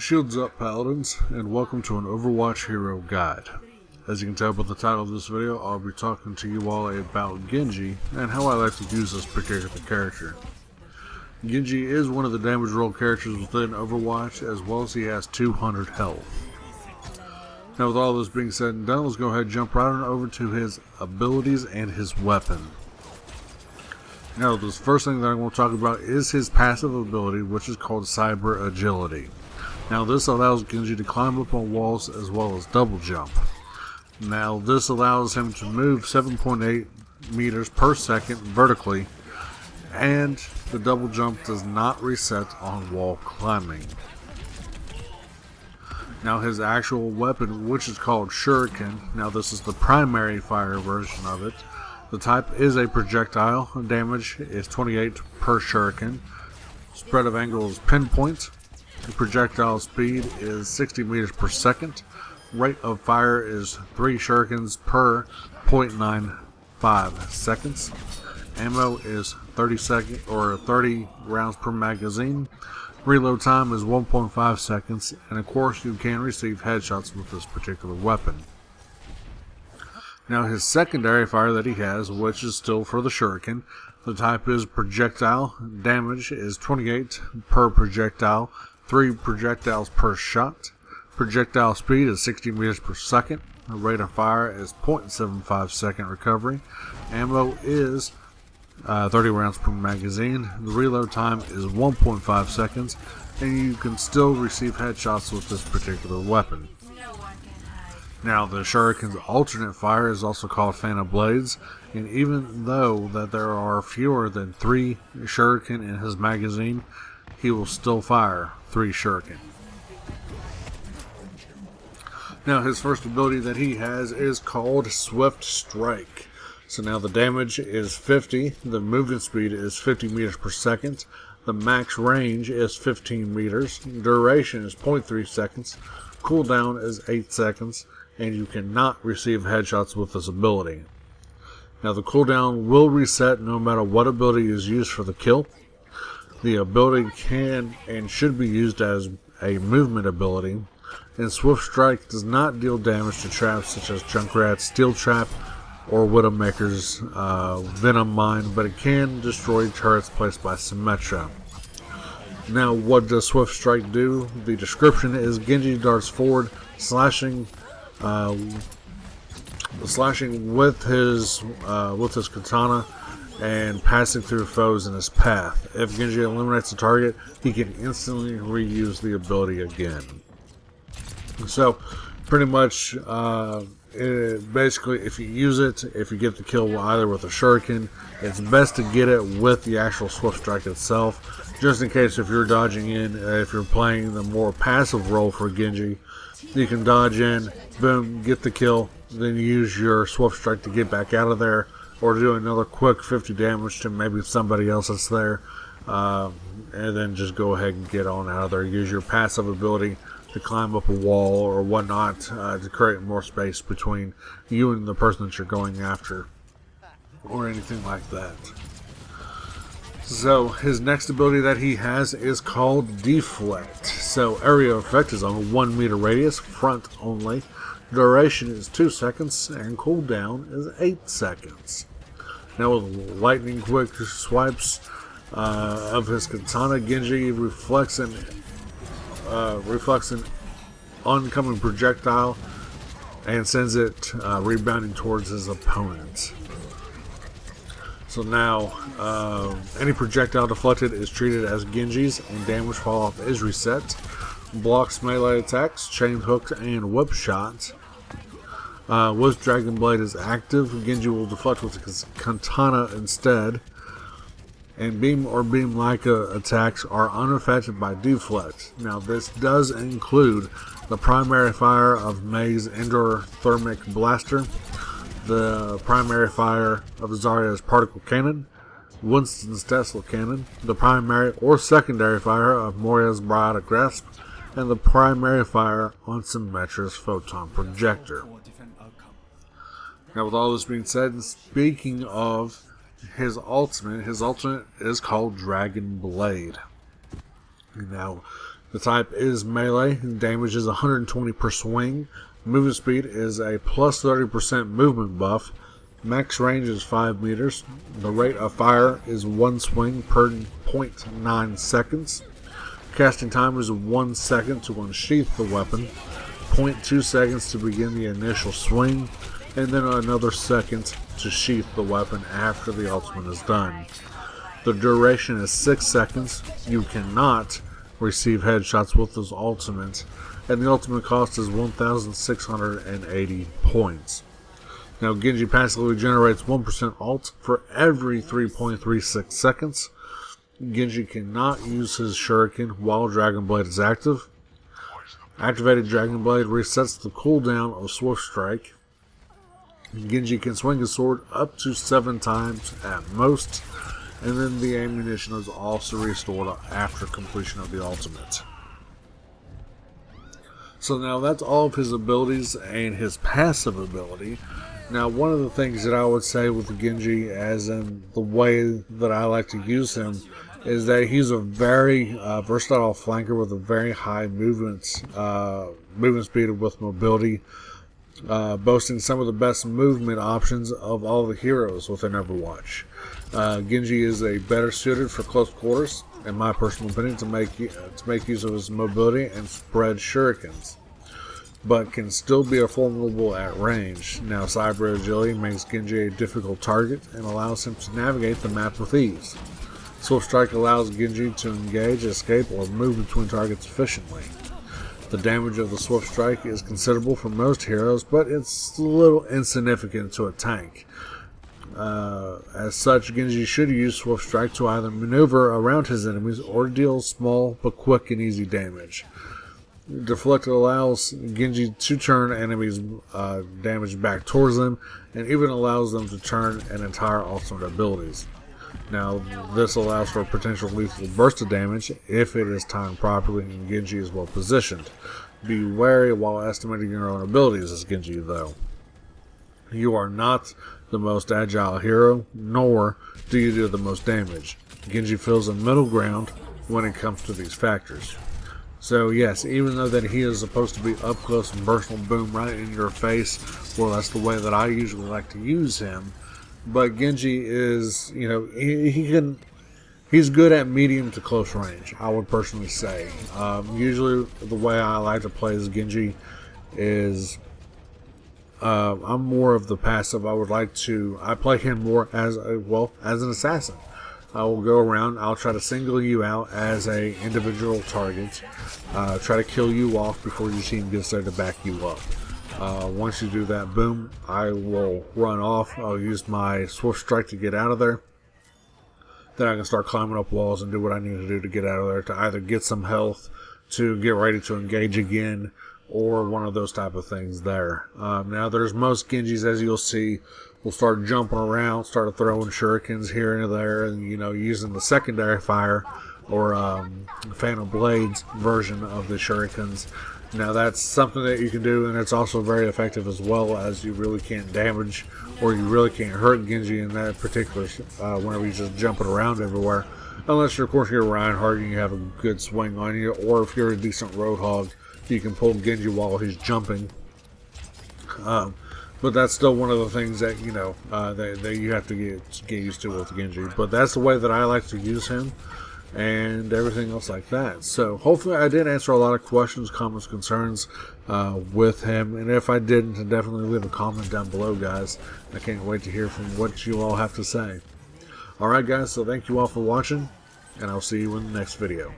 Shields up, Paladins, and welcome to an Overwatch Hero Guide. As you can tell by the title of this video, I'll be talking to you all about Genji and how I like to use this particular character. Genji is one of the damage roll characters within Overwatch, as well as he has 200 health. Now with all this being said and done, let's go ahead and jump right on over to his abilities and his weapon. Now the first thing that I'm going to talk about is his passive ability, which is called Cyber Agility. Now this allows Genji to climb up on walls as well as double jump. Now this allows him to move 7.8 meters per second vertically, and the double jump does not reset on wall climbing. Now his actual weapon, which is called Shuriken, now this is the primary fire version of it. The type is a projectile, damage is 28 per Shuriken, spread of angle is pinpoint. The projectile speed is 60 meters per second. Rate of fire is 3 shurikens per 0.95 seconds. Ammo is 30 rounds per magazine. Reload time is 1.5 seconds, and of course you can receive headshots with this particular weapon. Now his secondary fire that he has, which is still for the Shuriken, the type is projectile. Damage is 28 per projectile. 3 projectiles per shot. Projectile speed is 60 meters per second. The rate of fire is 0.75 second recovery. Ammo is 30 rounds per magazine. The reload time is 1.5 seconds, and you can still receive headshots with this particular weapon. Now the Shuriken's alternate fire is also called Phantom Blades, and even though that there are fewer than 3 Shuriken in his magazine, he will still fire 3 Shuriken. Now his first ability that he has is called Swift Strike. So now the damage is 50, the movement speed is 50 meters per second, the max range is 15 meters, duration is 0.3 seconds, cooldown is 8 seconds, and you cannot receive headshots with this ability. Now the cooldown will reset no matter what ability is used for the kill. The ability can and should be used as a movement ability, and Swift Strike does not deal damage to traps such as Junkrat's Steel Trap or Widowmaker's Venom Mine, but it can destroy turrets placed by Symmetra. Now what does Swift Strike do? The description is Genji darts forward, slashing with his katana and passing through foes in his path. If Genji eliminates the target, he can instantly reuse the ability again. So, pretty much, basically, if you use it, if you get the kill either with a Shuriken, it's best to get it with the actual Swift Strike itself, just in case if you're dodging in, if you're playing the more passive role for Genji, you can dodge in, boom, get the kill, then use your Swift Strike to get back out of there, or do another quick 50 damage to maybe somebody else that's there, and then just go ahead and get on out of there. Use your passive ability to climb up a wall or whatnot to create more space between you and the person that you're going after, or anything like that. So his next ability that he has is called Deflect. So area effect is on a 1 meter radius, front only. Duration is 2 seconds, and cooldown is 8 seconds. Now with lightning quick swipes of his katana, Genji reflects an oncoming projectile and sends it rebounding towards his opponent. So now any projectile deflected is treated as Genji's, and damage fall off is reset. Blocks melee attacks, chain hooks, and whip shots. With Dragon Blade is active, Genji will deflect with his katana instead, and beam or beam-like attacks are unaffected by deflect. Now this does include the primary fire of Mei's Endothermic Blaster, the primary fire of Zarya's Particle Cannon, Winston's Tesla Cannon, the primary or secondary fire of Moria's Biotic Grasp, and the primary fire on Symmetra's Photon Projector. Now with all this being said, speaking of his ultimate is called Dragon Blade. Now The type is melee. Damage is 120 per swing. Movement speed is a plus 30% movement buff. Max range is 5 meters. The rate of fire is 1 swing per 0.9 seconds. Casting time is 1 second to unsheath the weapon, 0.2 seconds to begin the initial swing, and then another second to sheath the weapon after the ultimate is done. The duration is 6 seconds. You cannot receive headshots with this ultimate, and the ultimate cost is 1,680 points. Now, Genji passively generates 1% ult for every 3.36 seconds. Genji cannot use his shuriken while Dragon Blade is active. Activated Dragon Blade resets the cooldown of Swift Strike. Genji can swing his sword up to 7 times at most, and then the ammunition is also restored after completion of the ultimate. So now that's all of his abilities and his passive ability. Now, one of the things that I would say with Genji, as in the way that I like to use him, is that he's a very versatile flanker with a very high movement speed with mobility, boasting some of the best movement options of all the heroes within Overwatch. Genji is a better suited for close quarters, in my personal opinion, to make use of his mobility and spread shurikens, but can still be formidable at range. Now, cyber agility makes Genji a difficult target and allows him to navigate the map with ease. Swift Strike allows Genji to engage, escape, or move between targets efficiently. The damage of the Swift Strike is considerable for most heroes, but it's a little insignificant to a tank. As such, Genji should use Swift Strike to either maneuver around his enemies or deal small but quick and easy damage. Deflect allows Genji to turn enemies' damage back towards them, and even allows them to turn an entire ultimate abilities. Now, this allows for a potential lethal burst of damage if it is timed properly and Genji is well positioned. Be wary while estimating your own abilities as Genji, though. You are not the most agile hero, nor do you do the most damage. Genji fills a middle ground when it comes to these factors. So yes, even though that he is supposed to be up close and personal, boom, right in your face, well, that's the way that I usually like to use him. But Genji is, he's good at medium to close range, I would personally say. Usually the way I like to play as Genji is, I'm more of the passive. I play him more as an assassin. I will go around, I'll try to single you out as a individual target, try to kill you off before your team gets there to back you up. Once you do that, boom, I will run off. I'll use my Swift Strike to get out of there. Then I can start climbing up walls and do what I need to do to get out of there, to either get some health, to get ready to engage again, or one of those type of things there. Now, there's most Genjis, as you'll see, will start jumping around, start throwing shurikens here and there, and using the secondary fire or Phantom Blades version of the shurikens. Now, that's something that you can do, and it's also very effective as well, as you really can't damage or you really can't hurt Genji in that particular whenever you're just jumping around everywhere, unless of course you're Reinhardt and you have a good swing on you, or if you're a decent Roadhog, you can pull Genji while he's jumping. But that's still one of the things that that you have to get used to with Genji. But that's the way that I like to use him, and everything else like that. So hopefully I did answer a lot of questions, comments, concerns with him, and if I didn't, then definitely leave a comment down below, guys. I can't wait to hear from what you all have to say. Alright guys, so thank you all for watching, and I'll see you in the next video.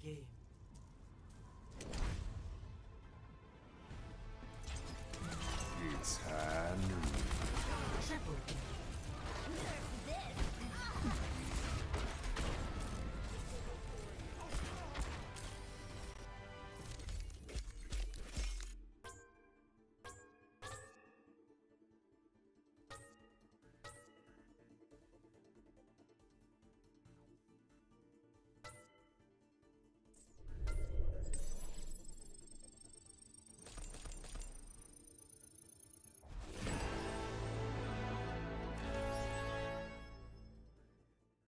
game.